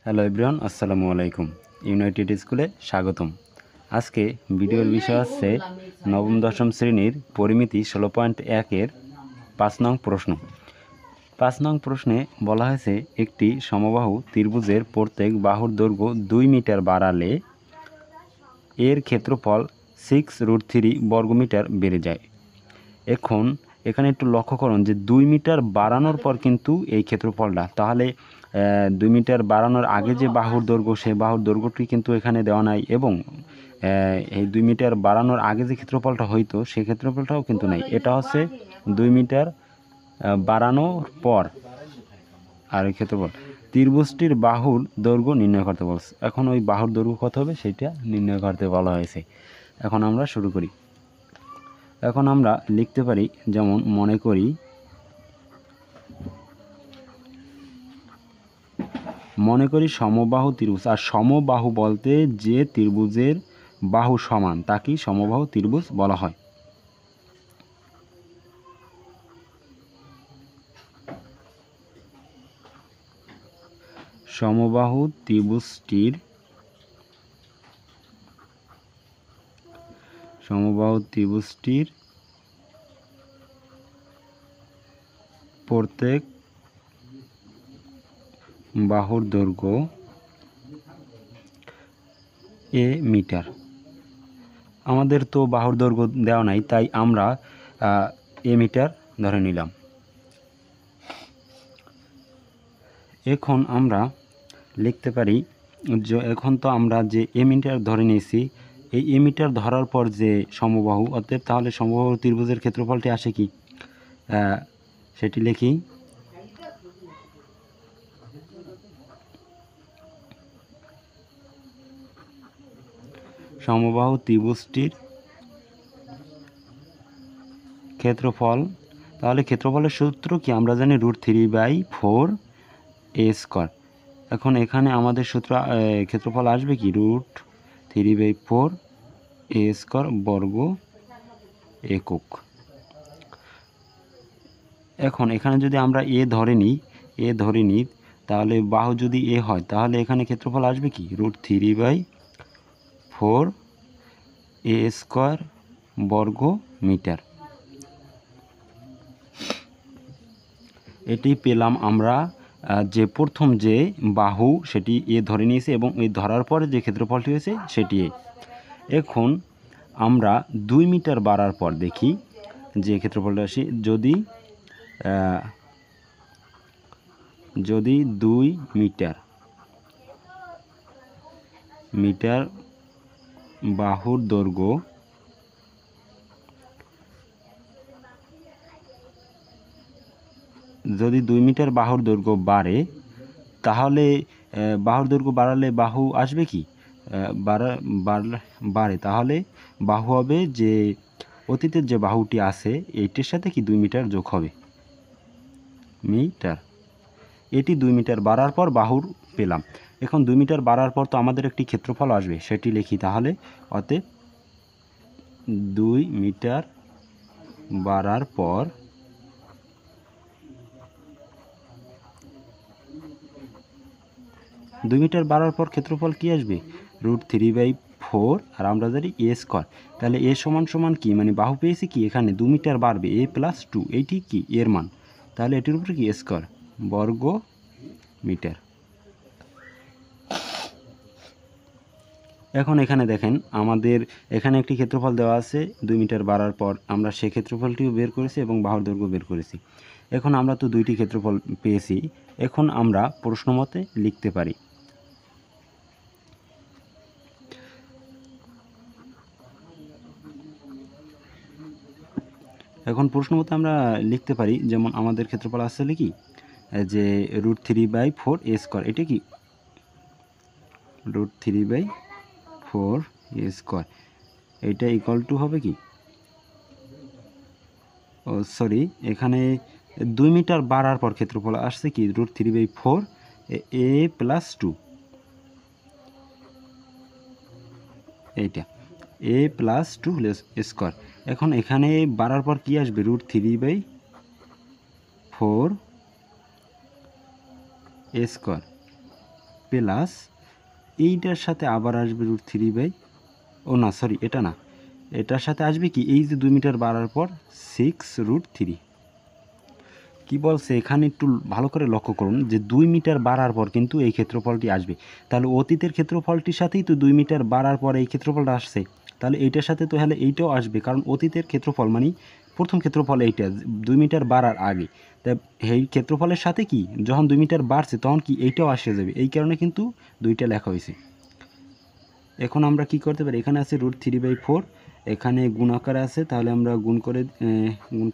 Hello everyone, আসসালামু আলাইকুম। United স্কুলে স্বাগতম। আজকে ভিডিওর বিষয় হচ্ছে নবম দশম শ্রেণীর পরিমিতি 16.1-এর 5 নং প্রশ্ন। 5 নং প্রশ্নে বলা হয়েছে একটি সমবাহু ত্রিভুজের প্রত্যেক বাহুর দৈর্ঘ্য 2 মিটার বাড়ালে এর ক্ষেত্রফল 6√3 বর্গমিটার বেড়ে যায়। এখন এখানে একটু লক্ষ্য করুন যে 2 মিটার বাড়ানোর পর কিন্তু এই ক্ষেত্রফলটা, তাহলে 2 মিটার বাড়ানোর আগে যে বাহুর দৈর্ঘ্য, সেই বাহুর দৈর্ঘ্যটি কিন্তু এখানে দেওয়া নাই, এবং এই 2 মিটার বাড়ানোর আগে যে ক্ষেত্রফলটা হইতো সেই ক্ষেত্রফলটাও কিন্তু নাই। এটা হচ্ছে 2 মিটার বাড়ানোর পর আর এই ক্ষেত্রফল। ত্রিভুজটির বাহুর দৈর্ঘ্য নির্ণয় করতে বলছে। এখন ওই বাহুর দৈর্ঘ্য কত হবে সেটা নির্ণয় করতে বলা হয়েছে। এখন আমরা শুরু করি। এখন আমরা লিখতে পারি, যেমন মনে করি সমবাহু ত্রিভুজ। আর সমবাহু বলতে যে ত্রিভুজের বাহু সমান তাকেই সমবাহু ত্রিভুজ বলা হয়। সমবাহু ত্রিভুজটির প্রত্যেক বাহুর দৈর্ঘ্য এ মিটার। আমাদের তো বাহুর দৈর্ঘ্য দেওয়া নাই, তাই আমরা এ মিটার ধরে নিলাম। এখন আমরা লিখতে পারি, এখন তো আমরা যে এ মিটার ধরে নিয়েছি, এই এ মিটার ধরার পর যে সমবাহু, অতএব তাহলে সমবাহু ত্রিভুজের ক্ষেত্রফলটি আসে কি, সেটি লিখি। সমবাহু ত্রিভুজটির ক্ষেত্রফল, তাহলে ক্ষেত্রফলের সূত্র কি আমরা জানি √3/4a²। এখন এখানে আমাদের সূত্র ক্ষেত্রফল আসবে কি √3/4a² বর্গ একক। এখন এখানে যদি আমরা এ ধরে নিই, তাহলে বাহু যদি এ হয়, তাহলে এখানে ক্ষেত্রফল আসবে কি √3/4a² বর্গ মিটার। এটি পেলাম আমরা যে প্রথম যে বাহু সেটি এ ধরে নিয়েছে, এবং এই ধরার পরে যে ক্ষেত্রফলটি হয়েছে সেটি এ। এখন আমরা 2 মিটার বাড়ার পর দেখি যে ক্ষেত্রফলটা আসে। যদি 2 মিটার বাহুর দৈর্ঘ্য বাড়ে, তাহলে বাহুর দৈর্ঘ্য বাড়ালে বাহু আসবে কি বাড়ে, তাহলে বাহু হবে যে অতীতের যে বাহুটি আছে এইটির সাথে কি 2 মিটার যোগ হবে মিটার। এটি 2 মিটার বাড়ার পর বাহুর পেলাম। এখন 2 মিটার বাড়ার পর তো আমাদের একটি ক্ষেত্রফল আসবে, সেটি লিখি তাহলে। অতএব 2 মিটার বাড়ার পর ক্ষেত্রফল কি আসবে √3/4, আর আমরা জানি a²। তাহলে এ সমান কি, মানে বাহু পেয়েছি কি, এখানে 2 মিটার বাড়বে a+2, এইটি কি এর মান, তাহলে এটির উপরে কি a² বর্গ মিটার। এখন এখানে দেখেন, আমাদের এখানে একটি ক্ষেত্রফল দেওয়া আছে 2 মিটার বাড়ার পর, আমরা সেই ক্ষেত্রফলটিও বের করেছি এবং বাহুর দৈর্ঘ্য বের করেছি। এখন আমরা তো দুইটি ক্ষেত্রফল পেয়েছি। এখন আমরা প্রশ্ন মতে লিখতে পারি। এখন প্রশ্ন মতে আমরা লিখতে পারি, যেমন আমাদের ক্ষেত্রফল আসলে কি যে √3/4a², এটা কি √3/4a², এটা ইকুয়াল টু হবে কি, এখানে 2 মিটার বাড়ার পর ক্ষেত্রফল আসছে কি √3/4a+2, এইটা a+2²। এখন এখানে বাড়ার পর কি আসবে √3/4a²। প্লাস এইটার সাথে আবার আসবে √3 ও না সরি এটা না, এটার সাথে আসবে কি এই যে 2 মিটার বাড়ার পর 6√3। কি বলছে এখানে একটু ভালো করে লক্ষ্য করুন যে 2 মিটার বাড়ার পর কিন্তু এই ক্ষেত্রফলটি আসবে। তাহলে অতীতের ক্ষেত্রফলটির সাথেই তো 2 মিটার বাড়ার পর এই ক্ষেত্রফলটা আসছে, তাহলে এইটার সাথে তো হলে এইটাও আসবে, কারণ অতীতের ক্ষেত্রফল মানে প্রথম ক্ষেত্রফল এইটা 2 মিটার বাড়ার আগে। তাই এই ক্ষেত্রফলের সাথে কি যখন 2 মিটার বাড়ছে তখন কি এইটাও আসে যাবে, এই কারণে কিন্তু দুইটা লেখা হয়েছে। এখন আমরা কি করতে পারি, এখানে আছে √3/4, এখানে গুণ আকারে আছে, তাহলে আমরা গুণ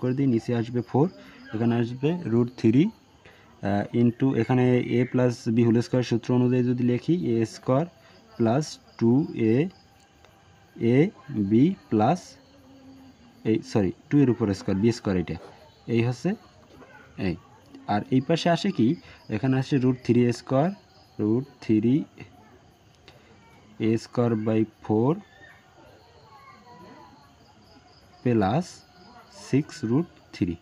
করে দিই, নিচে আসবে 4, এখানে আসবে √3 ইন্টু এখানে a plus B whole square সূত্র অনুযায়ী যদি লিখি a square plus 2a B plus এই 2 এর উপর স্কোয়ার বি স্কোয়ার, এটা এই হচ্ছে এই। আর এই পাশে আসে কি, এখানে আসে √3a স্কোয়ার √3a² প্লাস 6√3।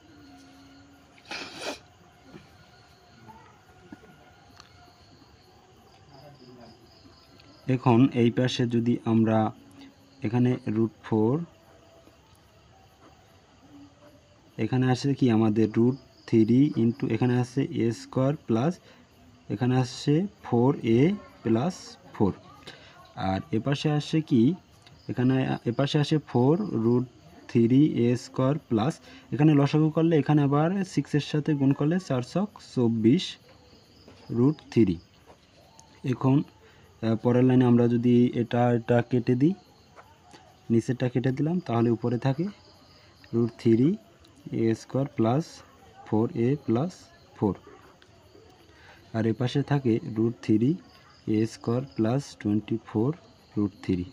এখন এই পাশে যদি আমরা এখানে √4, এখানে আসে কি আমাদের √3 ইন্টু এখানে আসছে a² প্লাস এখানে আসছে 4a প্লাস 4, আর এপাশে আসে কি এখানে এপাশে আসে 4√3a² প্লাস এখানে লসাগু করলে এখানে আবার 6 এর সাথে গুণ করলে 424√3। এখন পরের লাইনে আমরা যদি এটা কেটে দিই, নিচেরটা কেটে দিলাম, তাহলে উপরে থাকে √3a² প্লাস 4a প্লাস 4, আর এপাশে থাকে √3a² প্লাস 24√3।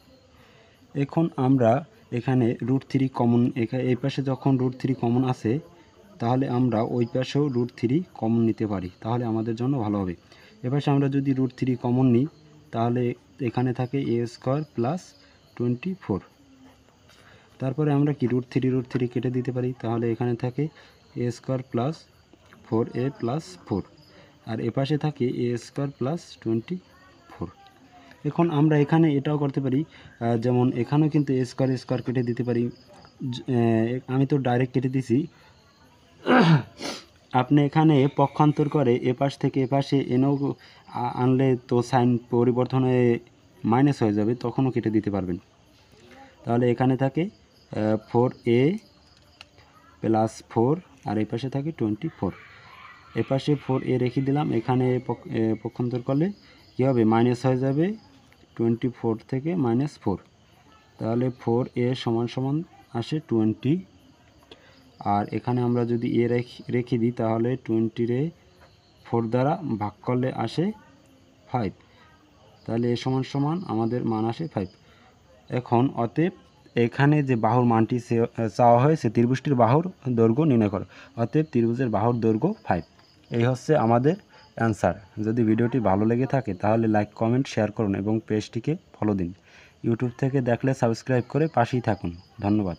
এখন আমরা এখানে √3 কমন, এই পাশে যখন √3 কমন আছে তাহলে আমরা ওই পাশেও √3 কমন নিতে পারি, তাহলে আমাদের জন্য ভালো হবে। এপাশে আমরা যদি √3 কমন নিই তাহলে এখানে থাকে a² প্লাস 24, তারপরে আমরা কি √3 কেটে দিতে পারি, তাহলে এখানে থাকে a² প্লাস 4a প্লাস 4, আর এপাশে থাকে a² প্লাস 24। এখন আমরা এখানে এটাও করতে পারি, যেমন এখানেও কিন্তু a² কেটে দিতে পারি, আমি তো ডাইরেক্ট কেটে দিছি, আপনি এখানে পক্ষান্তর করে এপাশ থেকে এপাশে এনেও আনলে তো সাইন পরিবর্তন হয়ে মাইনাস হয়ে যাবে, তখনও কেটে দিতে পারবেন। তাহলে এখানে থাকে 4a প্লাস 4, আর এই পাশে থাকে 24, এপাশে 4a রেখে দিলাম, এখানে পক্ষান্তর করলে কী হবে মাইনাস হয়ে যাবে 24 থেকে -4, তাহলে 4a সমান সমান আসে 20, আর এখানে আমরা যদি এ রেখে দিই তাহলে 20 4 দ্বারা ভাগ করলে আসে 5, তাহলে এ সমান সমান আমাদের মান আসে 5। এখন অতএব এখানে যে বাহুর মানটি চাওয়া হয়েছে ত্রিভুজটির বাহুর দৈর্ঘ্য নির্ণয় করো, অতএব ত্রিভুজের বাহুর দৈর্ঘ্য 5। এই হচ্ছে আমাদের অ্যান্সার। যদি ভিডিওটি ভালো লেগে থাকে তাহলে লাইক কমেন্ট শেয়ার করুন এবং পেজটিকে ফলো দিন। ইউটিউব থেকে দেখলে সাবস্ক্রাইব করে পাশেই থাকুন। ধন্যবাদ।